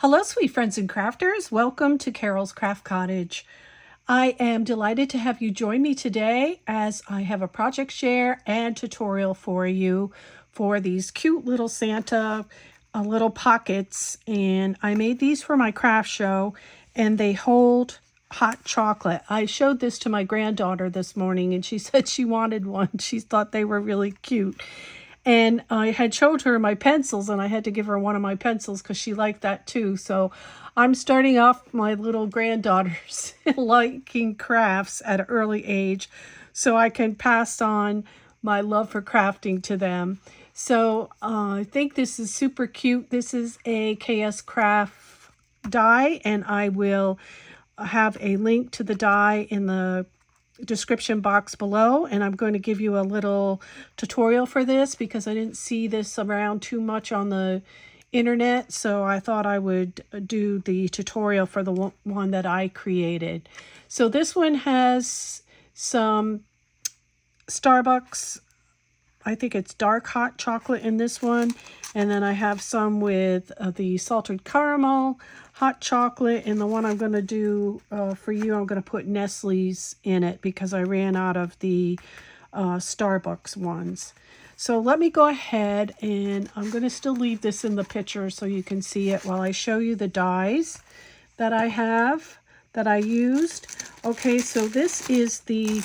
Hello, sweet friends and crafters. Welcome to Carol's Craft Cottage. I am delighted to have you join me today as I have a project share and tutorial for you for these cute little Santa little pockets. And I made these for my craft show, and they hold hot chocolate. I showed this to my granddaughter this morning, and she said she wanted one. She thought they were really cute. And I had showed her my pencils, and I had to give her one of my pencils because she liked that too. So I'm starting off my little granddaughters liking crafts at an early age so I can pass on my love for crafting to them. So I think this is super cute. This is a KSCraft die, and I will have a link to the die in the description box below, and I'm going to give you a little tutorial for this because I didn't see this around too much on the internet, so I thought I would do the tutorial for the one that I created. So this one has some Starbucks, I think it's dark hot chocolate in this one, and then I have some with the salted caramel hot chocolate, and the one I'm going to do for you, I'm going to put Nestle's in it because I ran out of the Starbucks ones. So let me go ahead, and I'm going to still leave this in the picture so you can see it while I show you the dies that I have, that I used. Okay, so this is the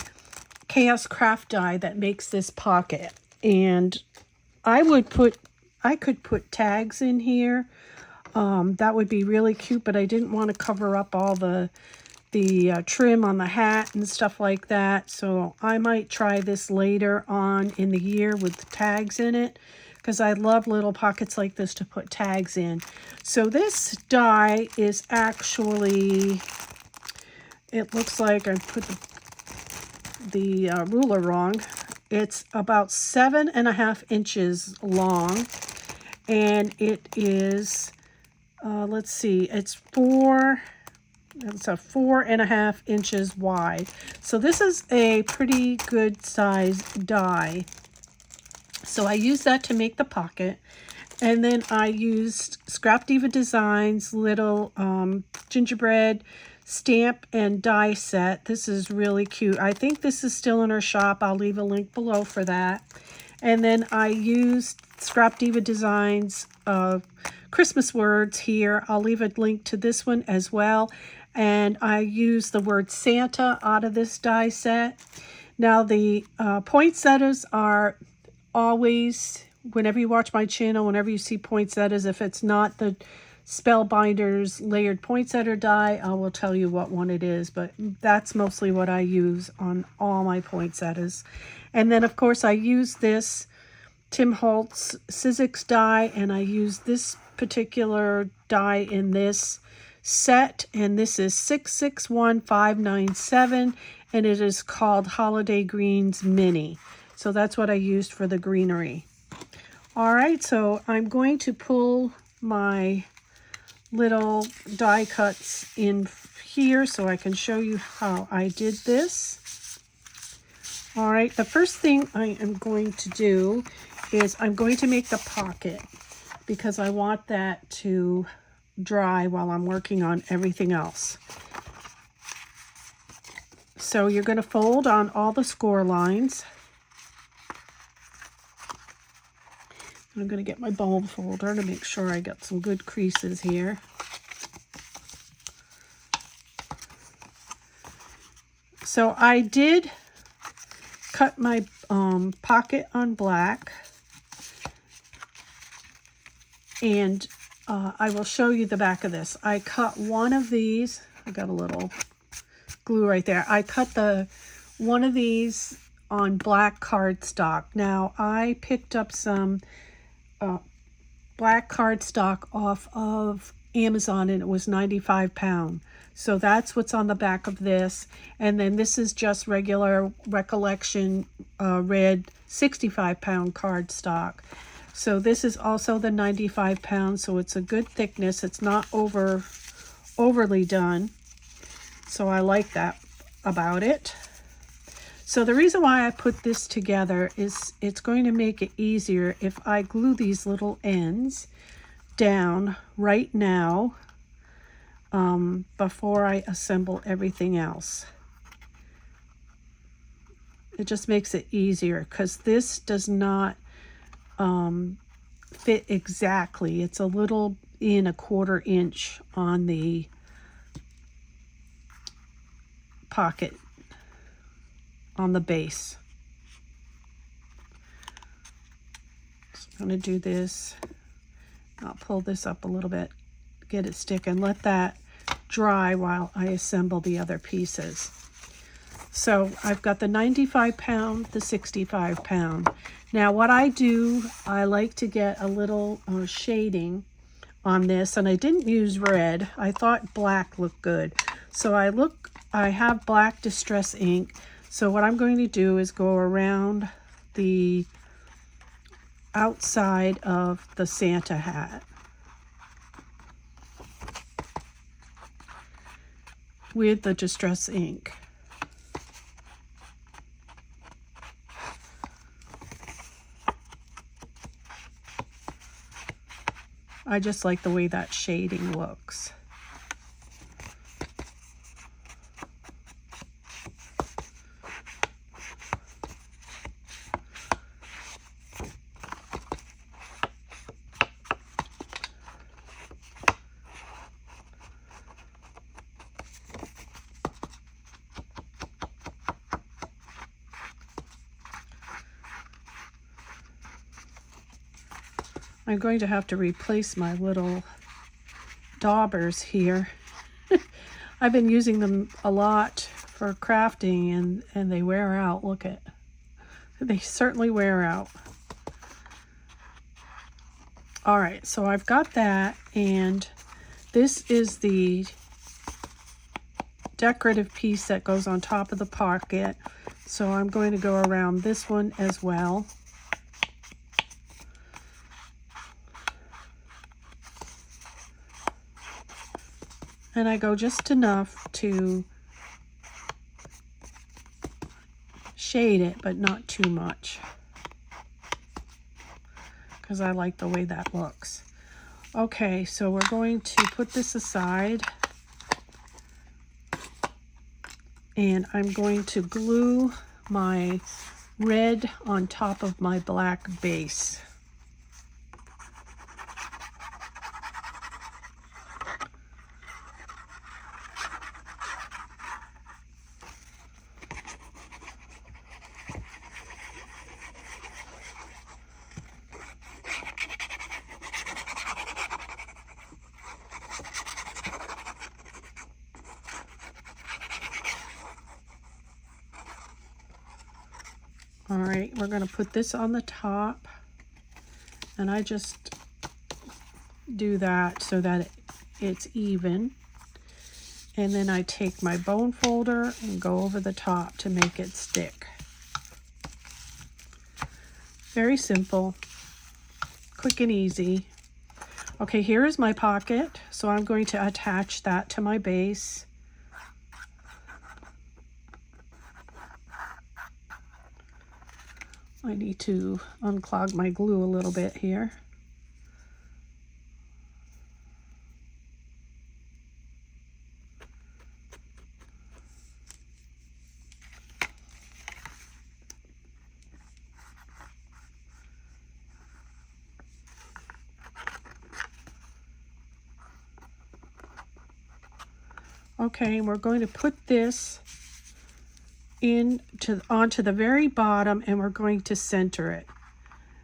KSCraft die that makes this pocket, and I could put tags in here. That would be really cute, but I didn't want to cover up all the trim on the hat and stuff like that. So I might try this later on in the year with tags in it, because I love little pockets like this to put tags in. So this die is actually, it looks like I put the ruler wrong. It's about 7.5 inches long, and it is let's see, it's 4.5 inches wide. So this is a pretty good size die. So I used that to make the pocket, and then I used Scrapdiva Designs little gingerbread stamp and die set. This is really cute. I think this is still in her shop. I'll leave a link below for that. And then I used Scrapdiva Designs Christmas words here. I'll leave a link to this one as well. And I use the word Santa out of this die set. Now the poinsettias are always, whenever you watch my channel, whenever you see poinsettias, if it's not the Spellbinders layered poinsettia die, I will tell you what one it is, but that's mostly what I use on all my poinsettias. And then of course I use this Tim Holtz Sizzix die, and I use this particular die in this set, and this is 661597, and it is called Holiday Greens Mini. So that's what I used for the greenery. All right, so I'm going to pull my little die cuts in here so I can show you how I did this. All right, the first thing I am going to do is I'm going to make the pocket, because I want that to dry while I'm working on everything else. So you're going to fold on all the score lines. I'm going to get my bulb folder to make sure I got some good creases here. So I did cut my pocket on black, and I will show you the back of this. I cut one of these. I got a little glue right there. I cut one of these on black cardstock. Now I picked up some black cardstock off of Amazon, and it was 95 pound. So that's what's on the back of this. And then this is just regular Recollection red 65 pound cardstock. So this is also the 95 pounds, so it's a good thickness. It's not overly done. So I like that about it. So the reason why I put this together is it's going to make it easier if I glue these little ends down right now before I assemble everything else. It just makes it easier because this does not fit exactly. It's a little in a 1/4 inch on the pocket on the base. So I'm going to do this. I'll pull this up a little bit, get it stick, and let that dry while I assemble the other pieces. So I've got the 95 pound, the 65 pound. Now what I do, I like to get a little shading on this, and I didn't use red. I thought black looked good. So I have black distress ink. So what I'm going to do is go around the outside of the Santa hat with the distress ink. I just like the way that shading looks. I'm going to have to replace my little daubers here. I've been using them a lot for crafting, and they wear out. Look at, they certainly wear out. All right, so I've got that, and this is the decorative piece that goes on top of the pocket. So I'm going to go around this one as well. And I go just enough to shade it, but not too much, because I like the way that looks. Okay, so we're going to put this aside, and I'm going to glue my red on top of my black base. All right, we're going to put this on the top, and I just do that so that it's even. And then I take my bone folder and go over the top to make it stick. Very simple, quick and easy. Okay, here is my pocket, so I'm going to attach that to my base. I need to unclog my glue a little bit here. Okay, we're going to put this onto the very bottom, and we're going to center it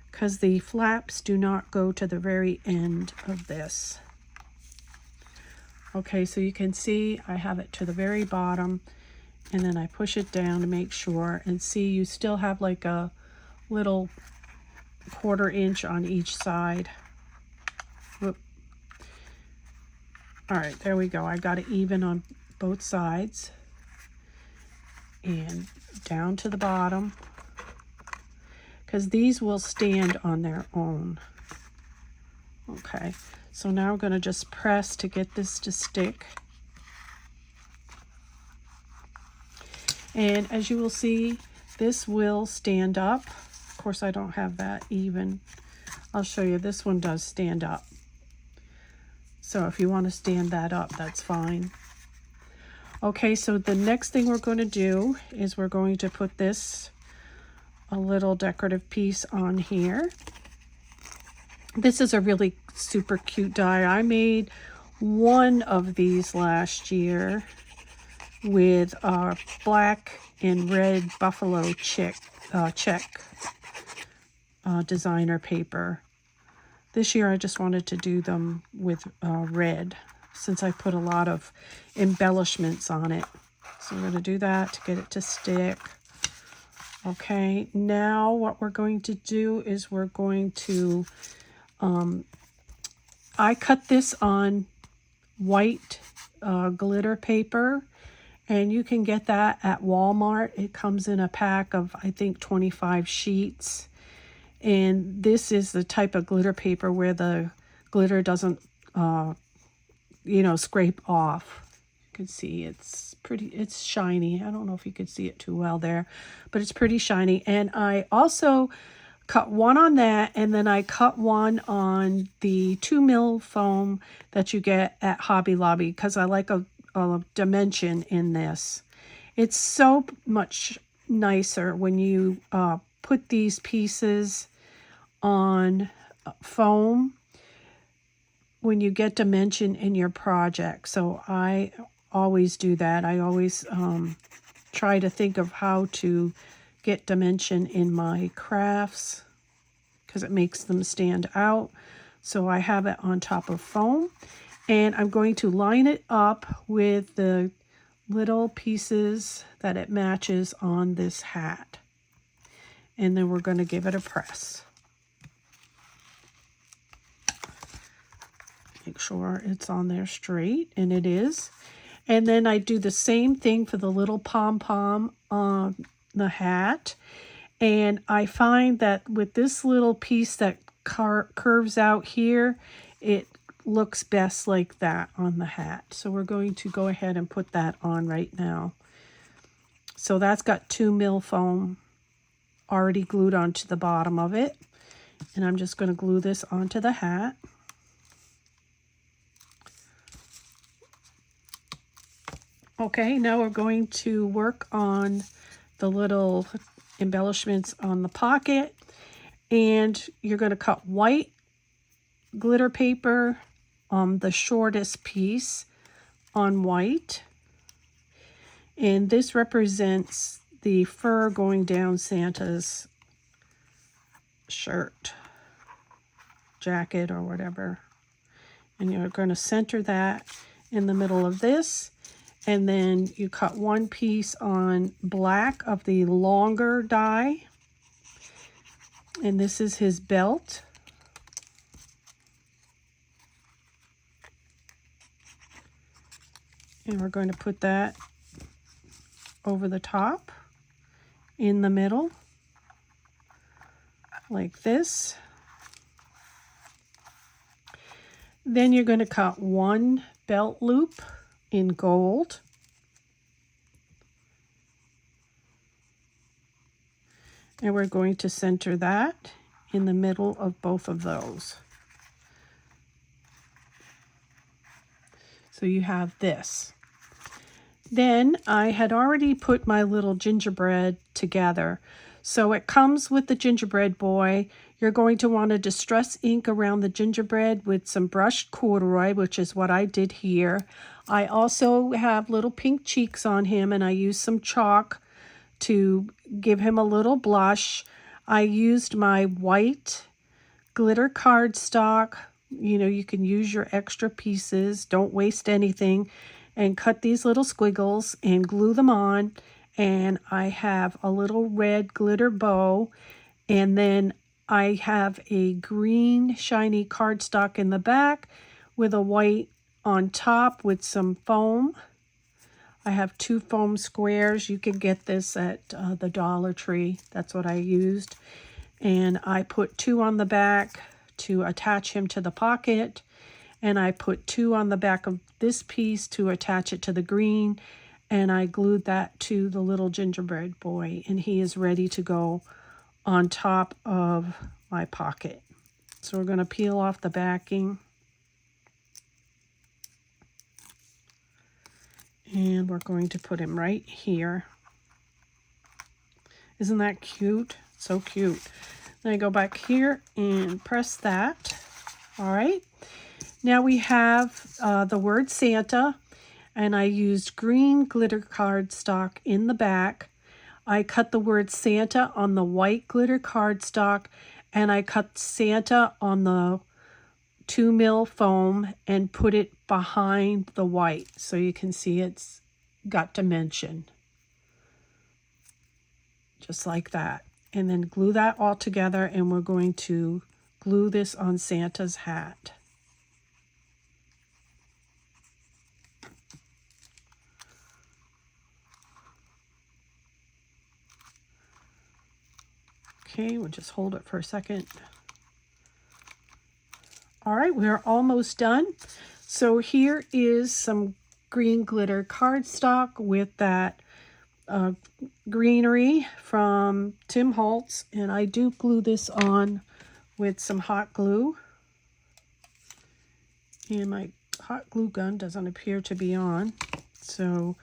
because the flaps do not go to the very end of this. Okay, so you can see I have it to the very bottom, and then I push it down to make sure, and see you still have like a little 1/4 inch on each side. Whoop. All right, there we go. I got it even on both sides. And down to the bottom, because these will stand on their own. Okay, so now I'm going to just press to get this to stick. And as you will see, this will stand up. Of course, I don't have that even. I'll show you. This one does stand up. So if you want to stand that up, that's fine. Okay, so the next thing we're going to do is we're going to put this, a little decorative piece on here. This is a really super cute die. I made one of these last year with black and red buffalo check designer paper. This year I just wanted to do them with red, since I put a lot of embellishments on it. So I'm going to do that to get it to stick. Okay, now what we're going to do is we're going to, I cut this on white glitter paper, and you can get that at Walmart. It comes in a pack of, I think, 25 sheets. And this is the type of glitter paper where the glitter doesn't, scrape off. You can see it's pretty, it's shiny. I don't know if you could see it too well there, but it's pretty shiny. And I also cut one on that, and then I cut one on the 2mm foam that you get at Hobby Lobby, because I like a dimension in this. It's so much nicer when you put these pieces on foam, when you get dimension in your project. So I always do that. I always try to think of how to get dimension in my crafts, because it makes them stand out. So I have it on top of foam, and I'm going to line it up with the little pieces that it matches on this hat. And then we're going to give it a press. Make sure it's on there straight, and it is. And then I do the same thing for the little pom-pom on the hat. And I find that with this little piece that curves out here, it looks best like that on the hat. So we're going to go ahead and put that on right now. So that's got 2mm foam already glued onto the bottom of it. And I'm just going to glue this onto the hat. Okay, now we're going to work on the little embellishments on the pocket. And you're going to cut white glitter paper on the shortest piece on white. And this represents the fur going down Santa's shirt, jacket, or whatever. And you're going to center that in the middle of this. And then you cut one piece on black of the longer die. And this is his belt. And we're going to put that over the top, in the middle, like this. Then you're going to cut one belt loop in gold. And we're going to center that in the middle of both of those. So you have this. Then I had already put my little gingerbread together. So it comes with the gingerbread boy. You're going to want to distress ink around the gingerbread with some brushed corduroy, which is what I did here. I also have little pink cheeks on him, and I used some chalk to give him a little blush. I used my white glitter cardstock. You can use your extra pieces. Don't waste anything. And cut these little squiggles and glue them on. And I have a little red glitter bow. And then I have a green shiny cardstock in the back with a white on top with some foam. I have 2 foam squares. You can get this at the Dollar Tree. That's what I used. And I put 2 on the back to attach him to the pocket. And I put 2 on the back of this piece to attach it to the green. And I glued that to the little gingerbread boy. And he is ready to go on top of my pocket. So we're going to peel off the backing. And we're going to put him right here. Isn't that cute? So cute. Then I go back here and press that. All right. Now we have the word Santa, and I used green glitter cardstock in the back. I cut the word Santa on the white glitter cardstock, and I cut Santa on the 2mm foam and put it behind the white so you can see it's got dimension. Just like that. And then glue that all together, and we're going to glue this on Santa's hat. Okay, we'll just hold it for a second. All right, we're almost done. So here is some green glitter cardstock with that greenery from Tim Holtz, and I do glue this on with some hot glue. And my hot glue gun doesn't appear to be on, so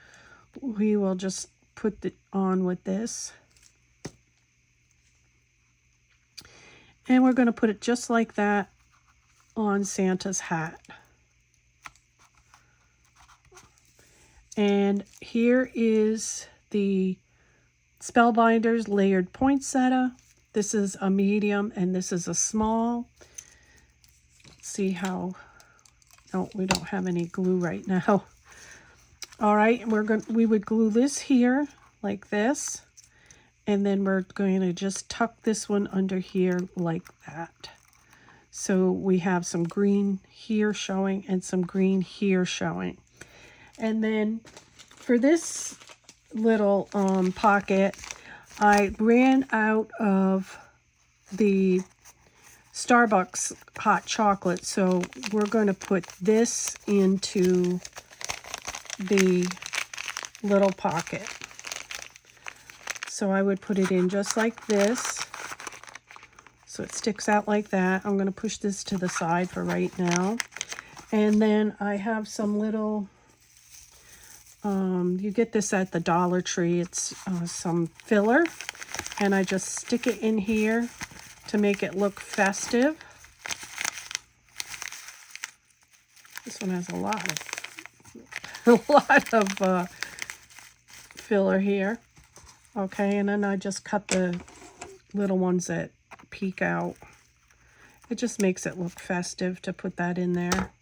we will just put it on with this. And we're going to put it just like that on Santa's hat. And here is the Spellbinders layered poinsettia. This is a medium and this is a small. Let's see how, no, we don't have any glue right now. All right, we would glue this here like this. And then we're going to just tuck this one under here like that. So we have some green here showing and some green here showing. And then for this little pocket, I ran out of the Starbucks hot chocolate. So we're going to put this into the little pocket. So I would put it in just like this. So it sticks out like that. I'm going to push this to the side for right now. And then I have some little, you get this at the Dollar Tree. It's some filler. And I just stick it in here to make it look festive. This one has a lot of filler here. Okay, and then I just cut the little ones that peek out. It just makes it look festive to put that in there.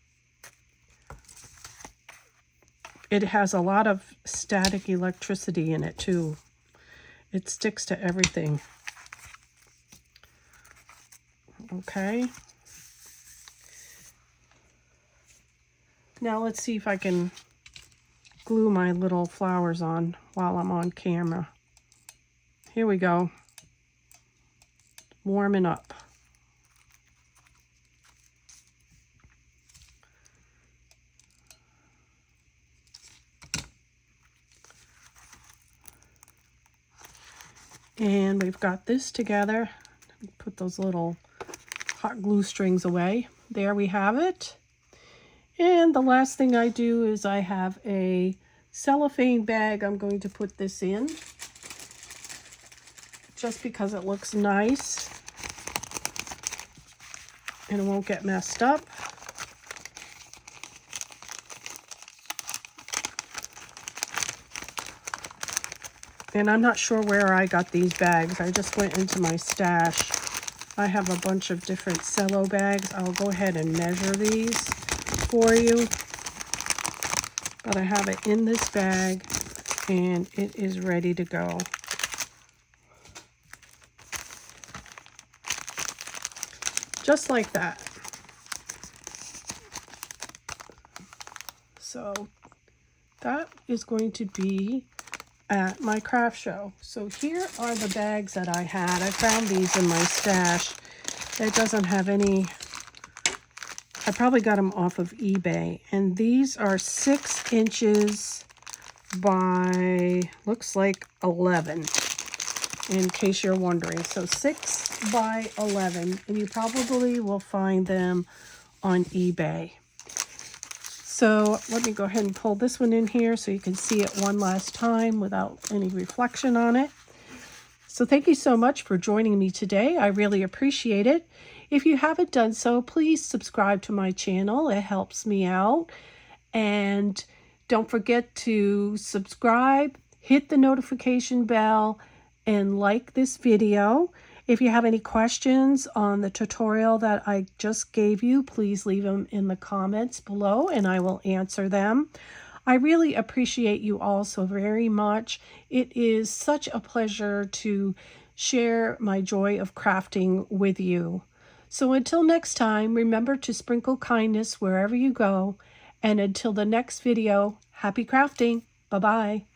It has a lot of static electricity in it too. It sticks to everything. Okay. Now let's see if I can glue my little flowers on while I'm on camera. Here we go. Warming up. And we've got this together. Put those little hot glue strings away. There we have it. And the last thing I do is I have a cellophane bag I'm going to put this in. Just because it looks nice and it won't get messed up. And I'm not sure where I got these bags. I just went into my stash. I have a bunch of different cello bags. I'll go ahead and measure these for you. But I have it in this bag and it is ready to go. Just like that. So that is going to be at my craft show. So here are the bags that I had. I found these in my stash. It doesn't have any, I probably got them off of eBay. And these are 6 inches by, looks like 11, in case you're wondering. So 6 by 11, and you probably will find them on eBay. So let me go ahead and pull this one in here so you can see it one last time without any reflection on it. So thank you so much for joining me today. I really appreciate it. If you haven't done so, please subscribe to my channel. It helps me out. And don't forget to subscribe, hit the notification bell, and like this video. If you have any questions on the tutorial that I just gave you, please leave them in the comments below and I will answer them. I really appreciate you all so very much. It is such a pleasure to share my joy of crafting with you. So until next time, remember to sprinkle kindness wherever you go. And until the next video, happy crafting. Bye-bye.